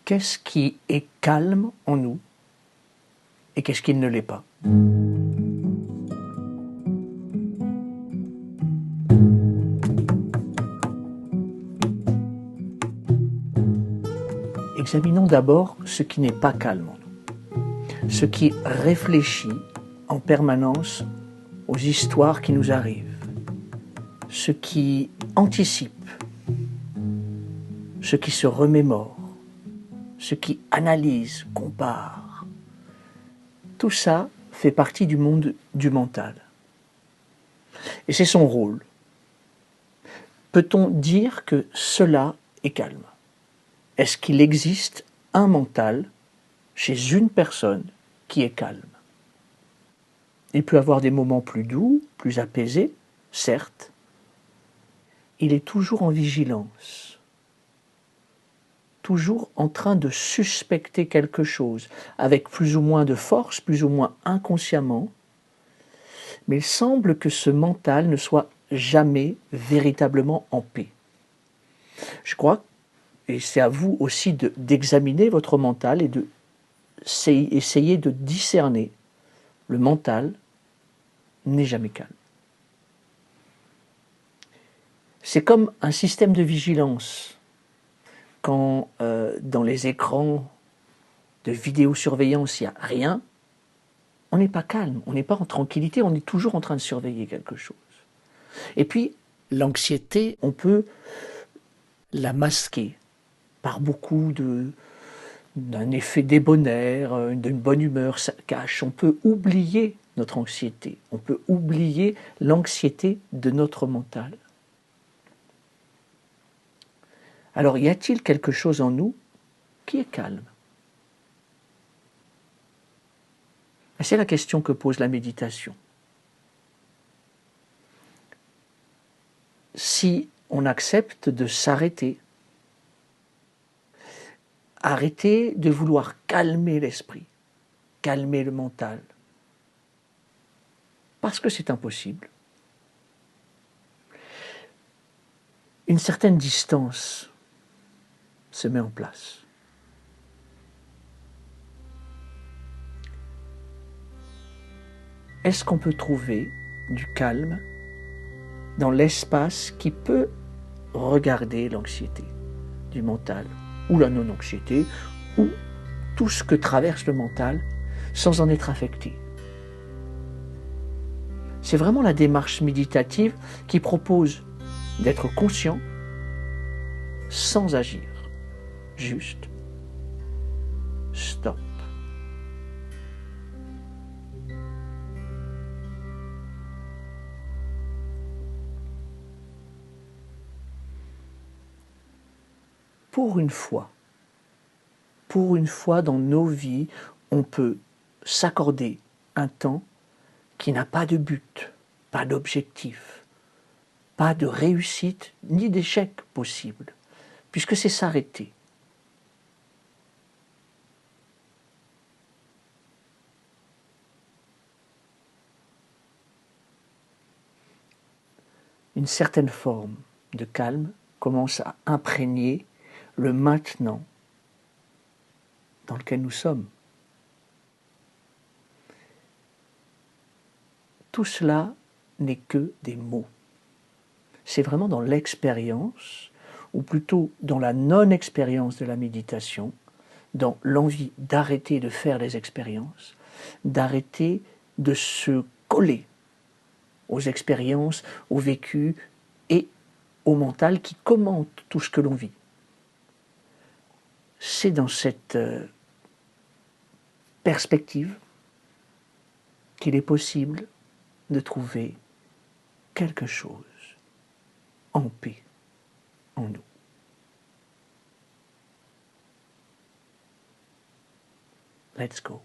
qu'est-ce qui est calme en nous et qu'est-ce qui ne l'est pas. Examinons d'abord ce qui n'est pas calme en nous, ce qui réfléchit en permanence aux histoires qui nous arrivent, ce qui anticipe, ce qui se remémore, ce qui analyse, compare. Tout ça fait partie du monde du mental. Et c'est son rôle. Peut-on dire que cela est calme? Est-ce qu'il existe un mental chez une personne qui est calme? Il peut avoir des moments plus doux, plus apaisés, certes. Il est toujours en vigilance, toujours en train de suspecter quelque chose, avec plus ou moins de force, plus ou moins inconsciemment, mais il semble que ce mental ne soit jamais véritablement en paix. Je crois, et c'est à vous aussi d'examiner votre mental et d'essayer de discerner. Le mental n'est jamais calme. C'est comme un système de vigilance. Quand dans les écrans de vidéosurveillance, il n'y a rien, on n'est pas calme, on n'est pas en tranquillité, on est toujours en train de surveiller quelque chose. Et puis, l'anxiété, on peut la masquer par beaucoup d'un effet débonnaire, d'une bonne humeur, ça cache. On peut oublier notre anxiété, on peut oublier l'anxiété de notre mental. Alors, y a-t-il quelque chose en nous qui est calme? C'est la question que pose la méditation. Si on accepte de s'arrêter, arrêter de vouloir calmer l'esprit, calmer le mental, parce que c'est impossible, une certaine distance se met en place. Est-ce qu'on peut trouver du calme dans l'espace qui peut regarder l'anxiété du mental, ou la non-anxiété, ou tout ce que traverse le mental sans en être affecté? C'est vraiment la démarche méditative qui propose d'être conscient sans agir. Juste stop. Pour une fois dans nos vies, on peut s'accorder un temps qui n'a pas de but, pas d'objectif, pas de réussite ni d'échec possible, puisque c'est s'arrêter. Une certaine forme de calme commence à imprégner le maintenant dans lequel nous sommes. Tout cela n'est que des mots. C'est vraiment dans l'expérience, ou plutôt dans la non-expérience de la méditation, dans l'envie d'arrêter de faire les expériences, d'arrêter de se coller aux expériences, au vécu et au mental qui commente tout ce que l'on vit. C'est dans cette perspective qu'il est possible de trouver quelque chose en paix en nous. Let's go.